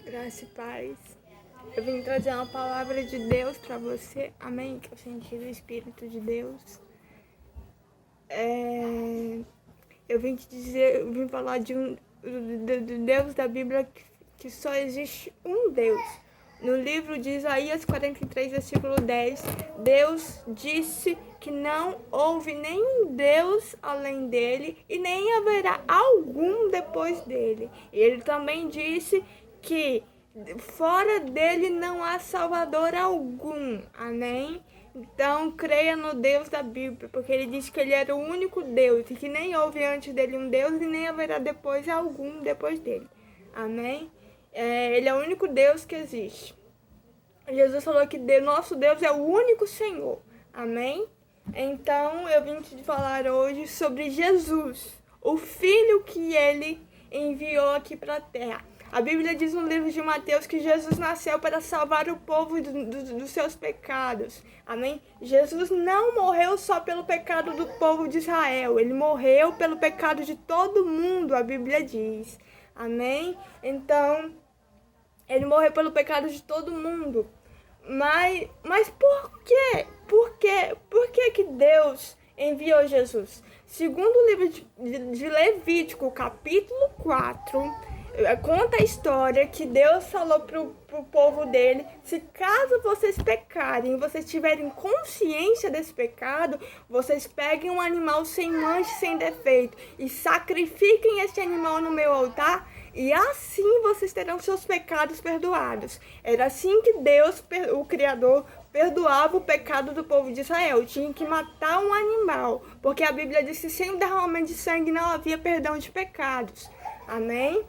Graça e paz. Eu vim trazer uma palavra de Deus para você. Amém? Que eu senti do Espírito de Deus. Eu vim falar do Deus da Bíblia, que só existe um Deus. No livro de Isaías 43, versículo 10, Deus disse que não houve nenhum Deus além dele e nem haverá algum depois dele. E ele também disse que fora dele não há salvador algum. Amém? Então, creia no Deus da Bíblia, porque ele disse que ele era o único Deus e que nem houve antes dele um Deus e nem haverá depois algum depois dele. Amém? Ele é o único Deus que existe. Jesus falou que nosso Deus é o único Senhor. Amém? Então, eu vim te falar hoje sobre Jesus, o Filho que ele enviou aqui para a terra. A Bíblia diz no livro de Mateus que Jesus nasceu para salvar o povo dos seus pecados. Amém? Jesus não morreu só pelo pecado do povo de Israel. Ele morreu pelo pecado de todo mundo, a Bíblia diz. Amém? Então, ele morreu pelo pecado de todo mundo. Mas por quê? Por que Deus enviou Jesus? Segundo o livro de Levítico, capítulo 4, conta a história que Deus falou pro povo dele: se caso vocês pecarem, vocês tiverem consciência desse pecado, vocês peguem um animal sem mancha, sem defeito, e sacrifiquem esse animal no meu altar, e assim vocês terão seus pecados perdoados. Era assim que Deus, o Criador, perdoava o pecado do povo de Israel. Tinha que matar um animal, porque a Bíblia diz que sem o derramamento de sangue não havia perdão de pecados. Amém?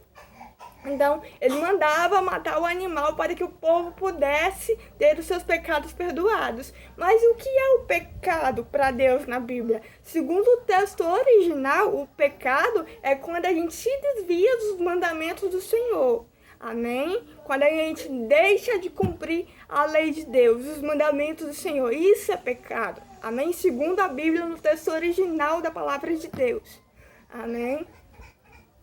Então, ele mandava matar o animal para que o povo pudesse ter os seus pecados perdoados. Mas o que é o pecado para Deus na Bíblia? Segundo o texto original, o pecado é quando a gente se desvia dos mandamentos do Senhor. Amém? Quando a gente deixa de cumprir a lei de Deus, os mandamentos do Senhor. Isso é pecado. Amém? Segundo a Bíblia, no texto original da palavra de Deus. Amém?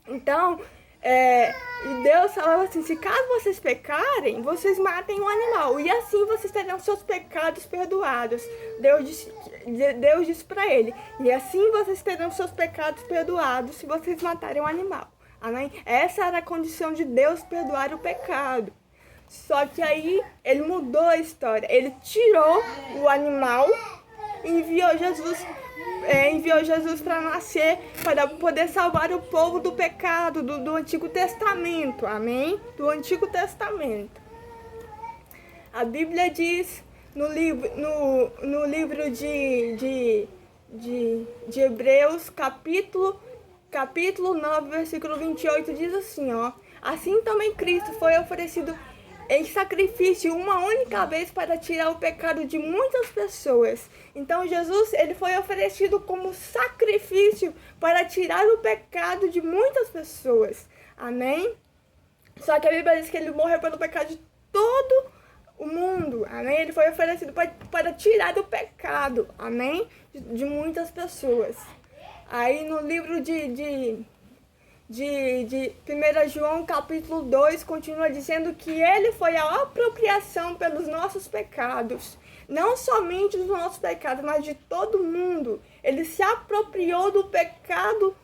Então, e Deus falava assim: se caso vocês pecarem, vocês matem um animal, e assim vocês terão seus pecados perdoados. Deus disse para ele: e assim vocês terão seus pecados perdoados se vocês matarem um animal. Amém? Essa era a condição de Deus perdoar o pecado. Só que aí ele mudou a história. Ele tirou o animal e enviou Jesus para nascer, para poder salvar o povo do pecado do Antigo Testamento. Amém? Do Antigo Testamento. A Bíblia diz no livro de Hebreus, capítulo 9, versículo 28, diz assim, ó: assim também Cristo foi oferecido em sacrifício uma única vez para tirar o pecado de muitas pessoas. Então Jesus, ele foi oferecido como sacrifício para tirar o pecado de muitas pessoas. Amém? Só que a Bíblia diz que ele morreu pelo pecado de todo o mundo. Amém? Ele foi oferecido para tirar o pecado. Amém? De muitas pessoas. Aí no livro de 1 João capítulo 2, continua dizendo que ele foi a apropriação pelos nossos pecados. Não somente dos nossos pecados, mas de todo mundo. Ele se apropriou do pecado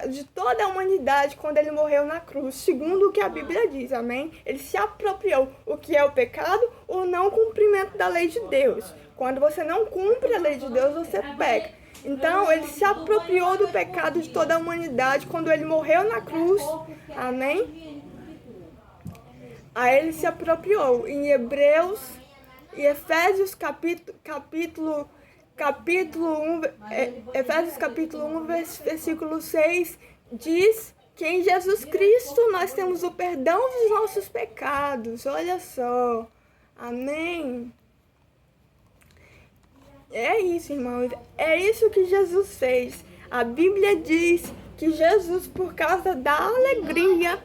de toda a humanidade quando ele morreu na cruz, segundo o que a Bíblia diz, amém? Ele se apropriou. O que é o pecado? O não cumprimento da lei de Deus. Quando você não cumpre a lei de Deus, você peca. Então, ele se apropriou do pecado de toda a humanidade quando ele morreu na cruz. Amém? Aí ele se apropriou. Em Hebreus e Efésios capítulo 1, Efésios capítulo 1, versículo 6, diz que em Jesus Cristo nós temos o perdão dos nossos pecados. Olha só. Amém? É isso, irmãos. É isso que Jesus fez. A Bíblia diz que Jesus, por causa da alegria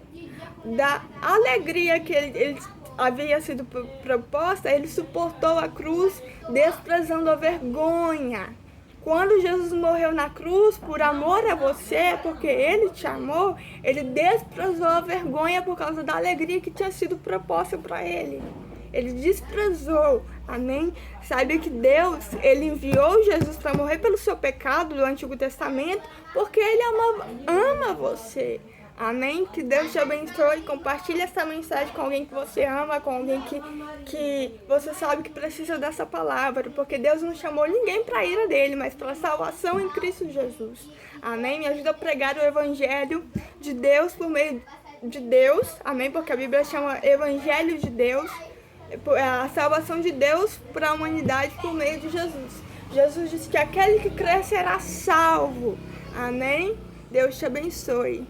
que ele havia sido proposta, ele suportou a cruz, desprezando a vergonha. Quando Jesus morreu na cruz por amor a você, porque Ele te amou, Ele desprezou a vergonha por causa da alegria que tinha sido proposta para Ele. Ele desprezou, amém? Sabe que Deus, Ele enviou Jesus para morrer pelo seu pecado do Antigo Testamento, porque Ele ama você. Amém? Que Deus te abençoe. Compartilhe essa mensagem com alguém que você ama, com alguém que você sabe que precisa dessa palavra. Porque Deus não chamou ninguém para a ira dele, mas para a salvação em Cristo Jesus. Amém? Me ajuda a pregar o Evangelho de Deus por meio de Deus. Amém? Porque a Bíblia chama Evangelho de Deus. A salvação de Deus para a humanidade por meio de Jesus. Jesus disse que aquele que crer será salvo. Amém? Deus te abençoe.